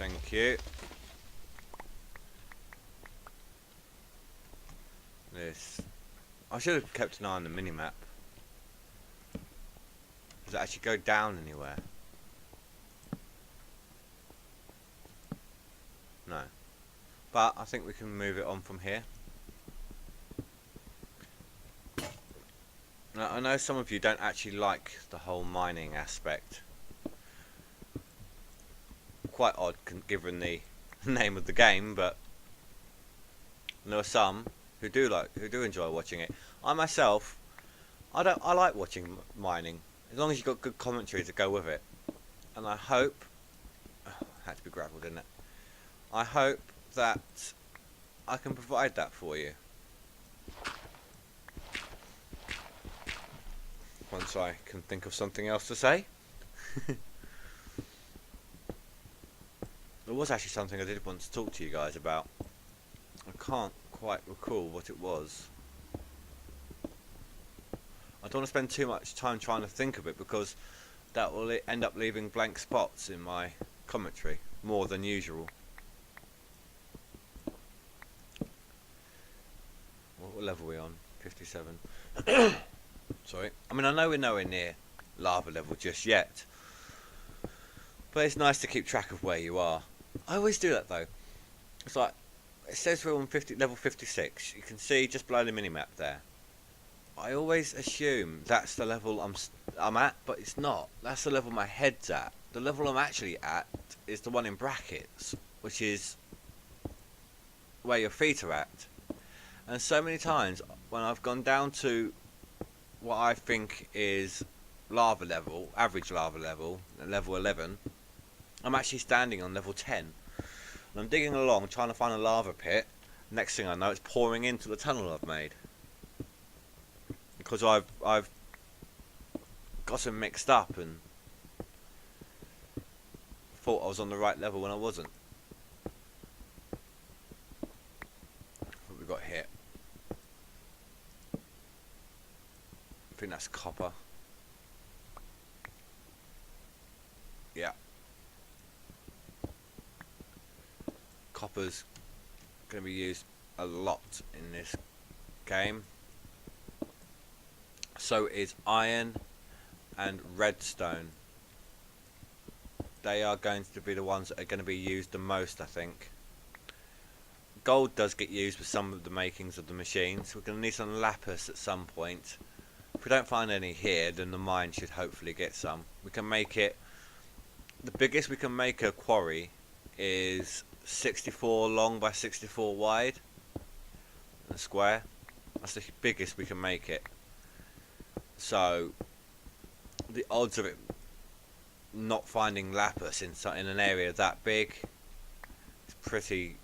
Thank you. This. I should have kept an eye on the minimap. Does it actually go down anywhere? No. But I think we can move it on from here. Now, I know some of you don't actually like the whole mining aspect. Quite odd given the name of the game, but there are some who do enjoy watching it. I myself, I like watching mining as long as you've got good commentary to go with it. And I hope, had to be gravel, didn't it? I hope that I can provide that for you once I can think of something else to say. There was actually something I did want to talk to you guys about. I can't quite recall what it was. I don't want to spend too much time trying to think of it because that will end up leaving blank spots in my commentary, more than usual. What level are we on? 57. Sorry. I mean, I know we're nowhere near lava level just yet, but it's nice to keep track of where you are. I always do that though. It's like, it says we're on level 56. You can see just below the minimap there. I always assume that's the level I'm at, but it's not. That's the level my head's at. The level I'm actually at is the one in brackets, which is where your feet are at. And so many times when I've gone down to what I think is lava level, average lava level, level 11, I'm actually standing on level 10. And I'm digging along trying to find a lava pit. Next thing I know, it's pouring into the tunnel I've made. Because I've got them mixed up and thought I was on the right level when I wasn't. What we got here? I think that's copper. Yeah. Copper's going to be used a lot in this game. So is iron and redstone. They are going to be the ones that are going to be used the most, I think. Gold does get used with some of the makings of the machines. We're going to need some lapis at some point. If we don't find any here, then the mine should hopefully get some. We can make it... The biggest we can make a quarry is 64 long by 64 wide. A square. That's the biggest we can make it. So the odds of it not finding lapis in an area that big is pretty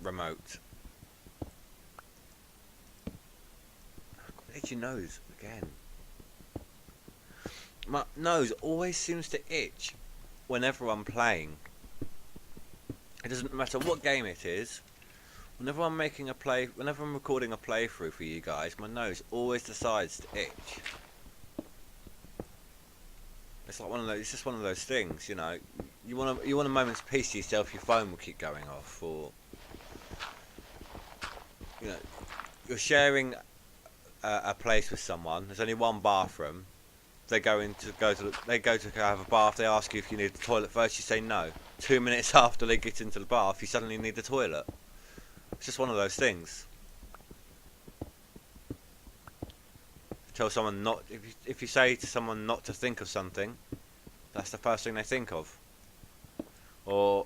remote. Itchy nose again. My nose always seems to itch whenever I'm playing. It doesn't matter what game it is. Whenever I'm recording a playthrough for you guys, my nose always decides to itch. It's like it's just one of those things, you know. You want a moment's peace to yourself, your phone will keep going off, or you know, you're sharing a place with someone. There's only one bathroom. They go to have a bath. They ask you if you need the toilet first. You say no. 2 minutes after they get into the bath, you suddenly need the toilet. It's just one of those things. Tell someone not. If you say to someone not to think of something, that's the first thing they think of. Or,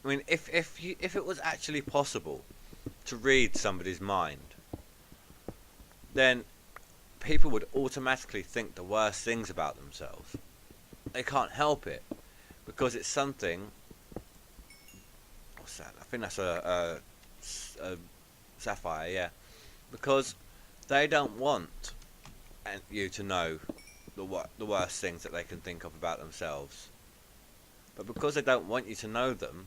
I mean, if it was actually possible to read somebody's mind, then people would automatically think the worst things about themselves. They can't help it because it's something. What's that? I think that's a sapphire, yeah. Because they don't want you to know the worst things that they can think of about themselves. But because they don't want you to know them,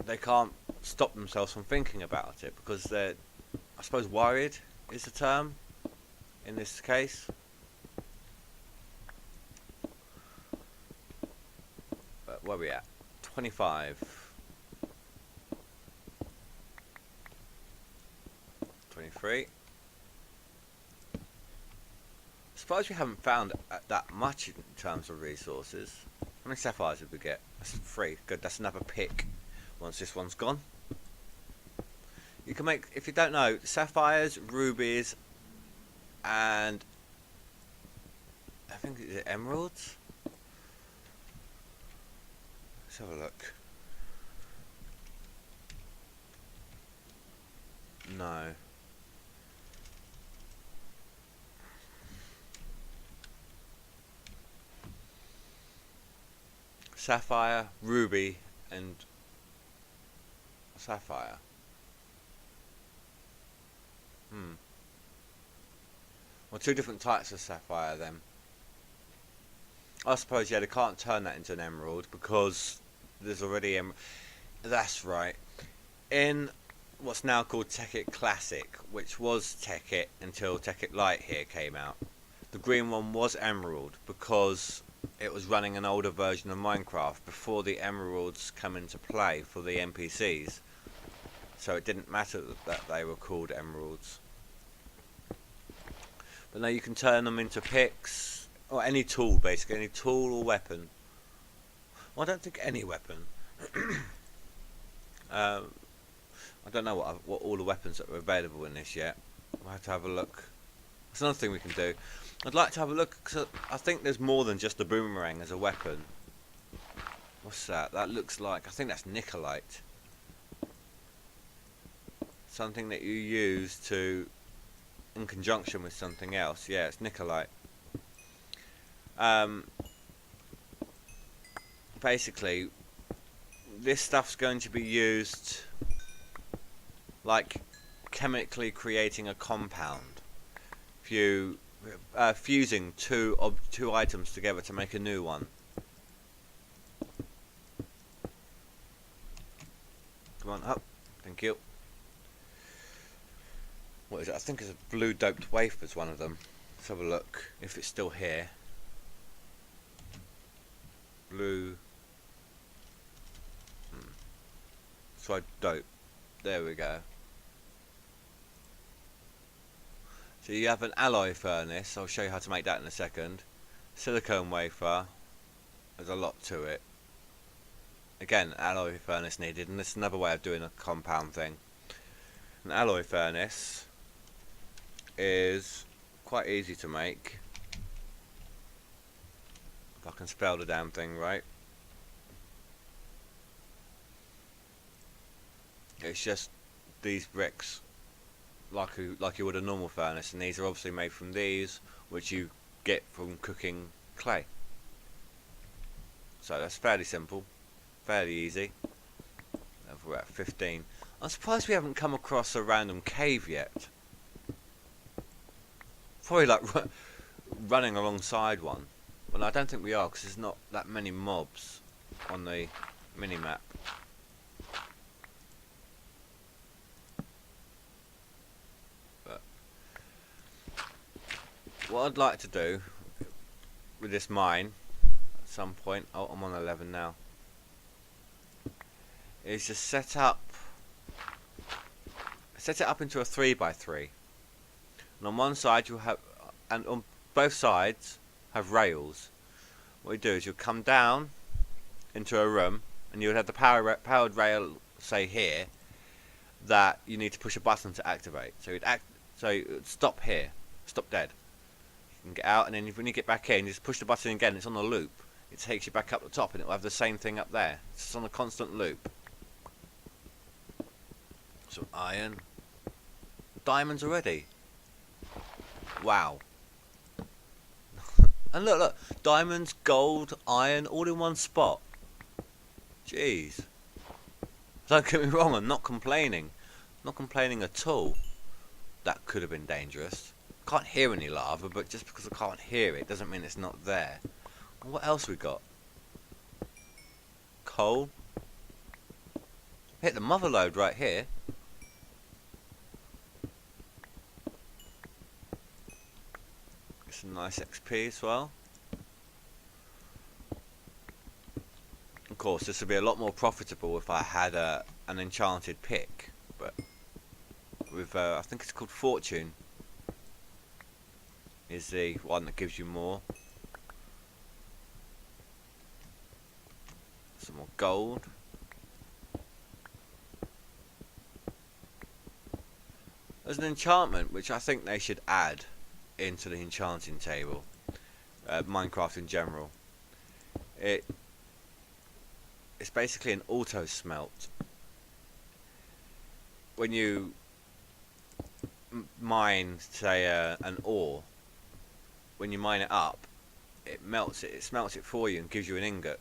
they can't stop themselves from thinking about it because they're, I suppose, worried is the term in this case. But where are we at? 25. 23. Surprised we haven't found that much in terms of resources. How many sapphires did we get? That's 3. Good, that's another pick once this one's gone. You can make, if you don't know, sapphires, rubies, and I think it's emeralds. Let's have a look. No. Sapphire, ruby, and sapphire. Well, 2 different types of sapphire then. I suppose, yeah, they can't turn that into an emerald because there's already that's right. In what's now called Tekkit Classic, which was Tekkit until Tekkit Lite here came out, the green one was emerald because it was running an older version of Minecraft before the emeralds come into play for the NPCs. So it didn't matter that they were called emeralds. But now you can turn them into picks, or any tool basically, any tool or weapon. Well, I don't think any weapon. I don't know what all the weapons that are available in this yet. We'll have to have a look. That's another thing we can do. I'd like to have a look, because I think there's more than just a boomerang as a weapon. What's that? That looks like, I think that's Nikolite. Something that you use to, in conjunction with something else. Yeah, it's Nikolite. Basically, this stuff's going to be used like chemically creating a compound. If you fusing two items together to make a new one. Come on up. Thank you. What is it? I think it's a blue doped wafer's one of them. Let's have a look if it's still here. Blue. So dope. There we go. So you have an alloy furnace. I'll show you how to make that in a second. Silicone wafer. There's a lot to it. Again, alloy furnace needed, and this is another way of doing a compound thing. An alloy furnace is quite easy to make. If I can spell the damn thing right. It's just these bricks, like you would a normal furnace, and these are obviously made from these, which you get from cooking clay. So that's fairly simple, fairly easy. We're at 15. I'm surprised we haven't come across a random cave yet. Probably like running alongside one. Well, I don't think we are, because there's not that many mobs on the mini-map. But what I'd like to do with this mine at some point, oh, I'm on 11 now, is just set it up into a 3x3, and on one side you'll have, and on both sides have rails. What you do is you'll come down into a room, and you'll have the powered rail, say here, that you need to push a button to activate. So you'd stop here, stop dead. You can get out, and then when you get back in, you just push the button again. It's on a loop. It takes you back up the top, and it will have the same thing up there. It's on a constant loop. Some iron, diamonds already. Wow. And look, diamonds, gold, iron, all in one spot. Jeez. Don't get me wrong, I'm not complaining. Not complaining at all. That could have been dangerous. Can't hear any lava, but just because I can't hear it doesn't mean it's not there. What else we got? Coal. Hit the mother lode right here. Some nice XP as well. Of course, this would be a lot more profitable if I had an enchanted pick, but with I think it's called Fortune is the one that gives you more. Some more gold. There's an enchantment which I think they should add into the enchanting table. Minecraft in general. It's basically an auto smelt. When you mine, say, an ore, when you mine it up, it melts it. It smelts it for you and gives you an ingot.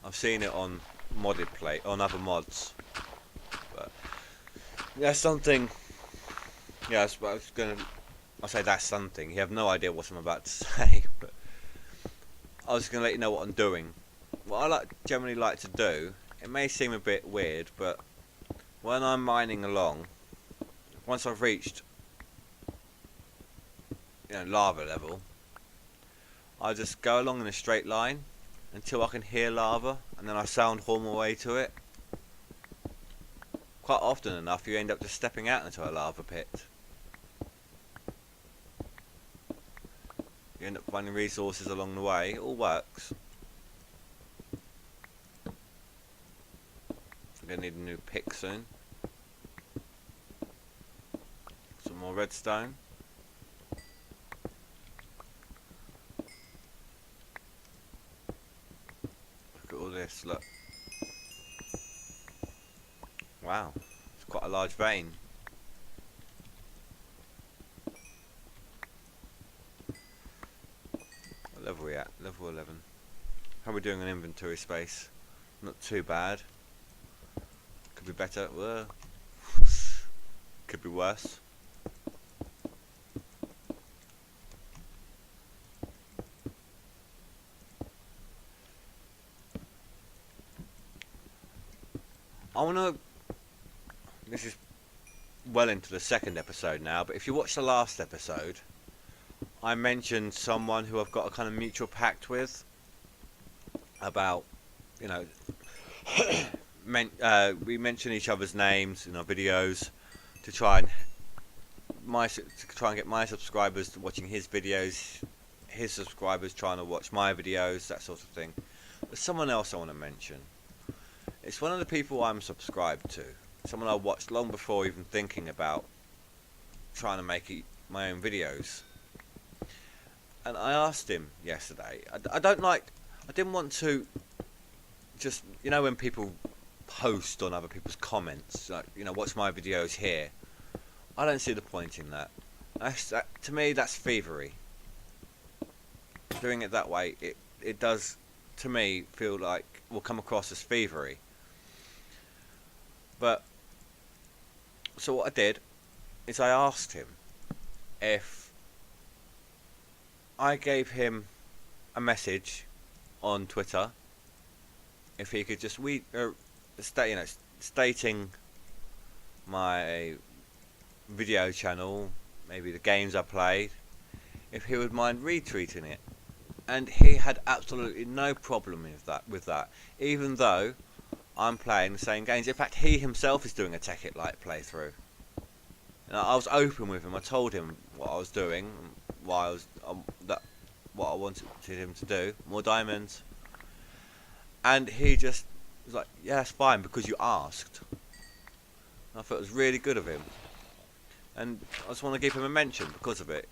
I've seen it on modded plate, on other mods. But that's something. Yeah, I'll say that's something. You have no idea what I'm about to say, but I was going to let you know what I'm doing. What I generally like to do, it may seem a bit weird, but when I'm mining along, once I've reached, lava level, I just go along in a straight line until I can hear lava, and then I sound horn my way to it. Quite often enough, you end up just stepping out into a lava pit. You end up finding resources along the way. It all works. I'm going to need a new pick soon. Some more redstone. Look at all this, look. Wow, it's quite a large vein. What level are we at? Level 11. How are we doing on inventory space? Not too bad. Could be better. Whoa. Could be worse. I wanna. This is well into the second episode now, but if you watch the last episode, I mentioned someone who I've got a kind of mutual pact with about, we mention each other's names in our videos to try and get my subscribers watching his videos, his subscribers trying to watch my videos, that sort of thing. There's someone else I want to mention. It's one of the people I'm subscribed to. Someone I watched long before even thinking about trying to make my own videos. And I asked him yesterday. I didn't want to just, when people post on other people's comments, like, watch my videos here. I don't see the point in that. To me, that's thievery. Doing it that way, it does, to me, feel like, will come across as thievery. But, so what I did is I asked him if I gave him a message on Twitter, if he could just stating my video channel, maybe the games I played, if he would mind retweeting it. And he had absolutely no problem with that, even though I'm playing the same games. In fact, he himself is doing a Tekkit Lite playthrough. And I was open with him. I told him what I was doing, why I was what I wanted him to do, more diamonds. And he just was like, "Yeah, it's fine because you asked." And I thought it was really good of him, and I just want to give him a mention because of it.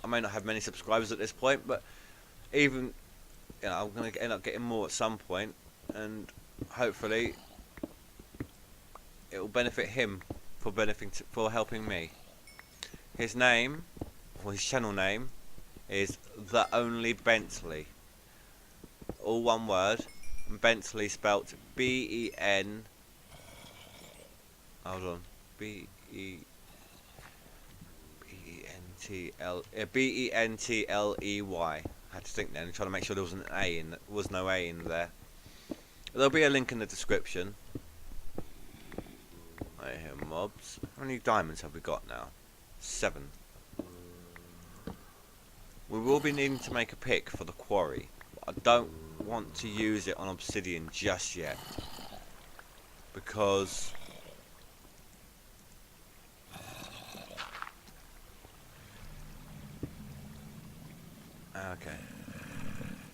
I may not have many subscribers at this point, but even I'm going to end up getting more at some point, and hopefully it will benefit him for helping me. His name, or his channel name, is The Only Bentley. All one word. Bentley spelt B-E-N. Hold on. B-E-N-T-L-E-Y. I had to think then, trying to make sure there was an A in. There was no A in there. There'll be a link in the description. Right here, mobs. How many diamonds have we got now? 7. We will be needing to make a pick for the quarry. I don't want to use it on obsidian just yet, because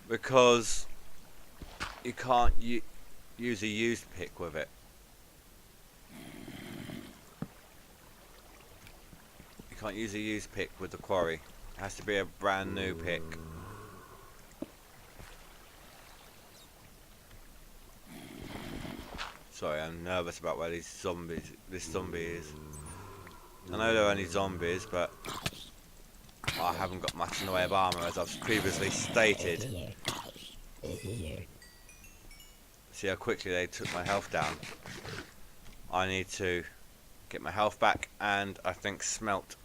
because you can't use a used pick with it. You can't use a used pick with the quarry. It has to be a brand new pick. Sorry, I'm nervous about where this zombie is. I know they're only zombies, but I haven't got much in the way of armour, as I've previously stated. See how quickly they took my health down. I need to get my health back, and I think smelt.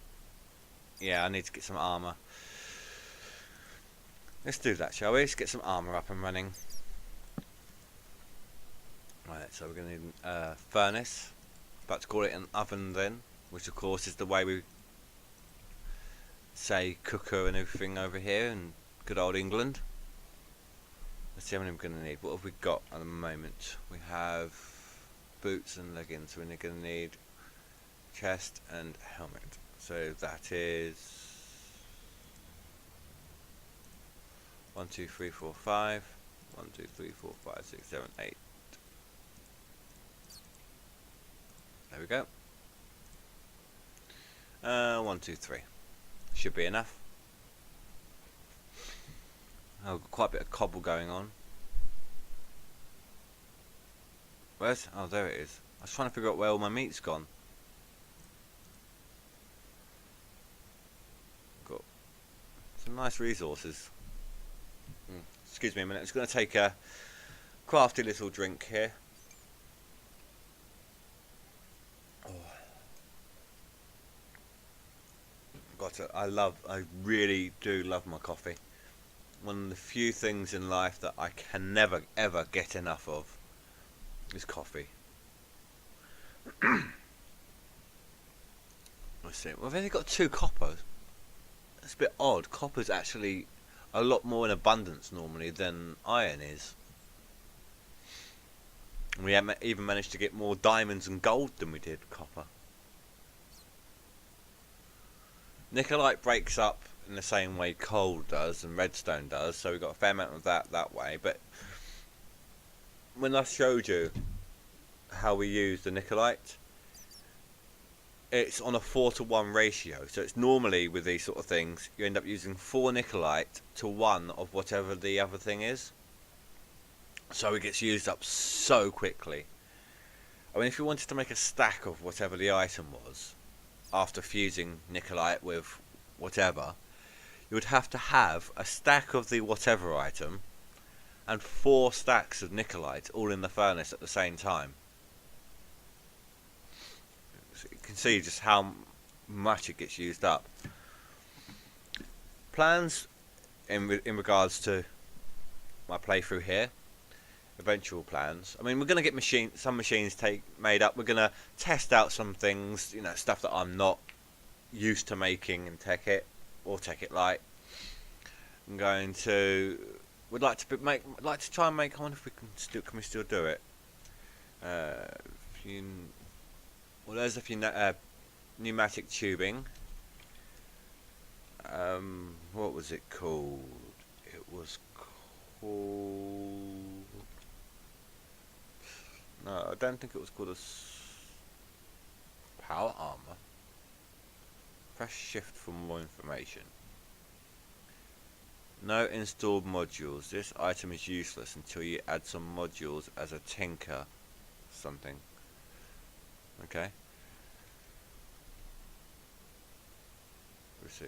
Yeah, I need to get some armour. Let's do that, shall we? Let's get some armour up and running. Right, so we're going to need a furnace. About to call it an oven then, which of course is the way we say cooker and everything over here in good old England. Let's see how many we're going to need. What have we got at the moment? We have boots and leggings, so we're going to need chest and helmet. So that is 1, 2, 3, 4, 5. 1, 2, 3, 4, 5, 6, 7, 8. There we go. 1, 2, 3. Should be enough. Oh, got quite a bit of cobble going on. Where's? Oh, there it is. I was trying to figure out where all my meat's gone. Got some nice resources. Excuse me a minute. I'm just going to take a crafty little drink here. I really do love my coffee. One of the few things in life that I can never ever get enough of is coffee. Let's see. Well, I've only got 2 coppers. That's a bit odd. Copper's actually a lot more in abundance normally than iron is. We haven't even managed to get more diamonds and gold than we did copper. Nickelite breaks up in the same way coal does and redstone does, so we've got a fair amount of that way. But when I showed you how we use the nickelite, it's on a 4:1 ratio. So it's normally with these sort of things, you end up using 4 nickelite to 1 of whatever the other thing is. So it gets used up so quickly. I mean, if you wanted to make a stack of whatever the item was, after fusing nickelite with whatever, you would have to have a stack of the whatever item and 4 stacks of nickelite all in the furnace at the same time. So you can see just how much it gets used up. Plans in regards to my playthrough here, eventual plans. I mean, we're going to get some machines made up. We're going to test out some things, you know, stuff that I'm not used to making in Tekkit or Tekkit Lite. I'm going to would like to try and make. I wonder if we can we still do it. Well, there's a few pneumatic tubing. What was it called? It was called. No, I don't think it was called a power armor. Press shift for more information. No installed modules. This item is useless until you add some modules as a tinker something. Okay. Let's see.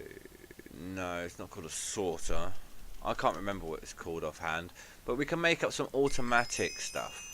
No, it's not called a sorter. I can't remember what it's called offhand, but we can make up some automatic stuff.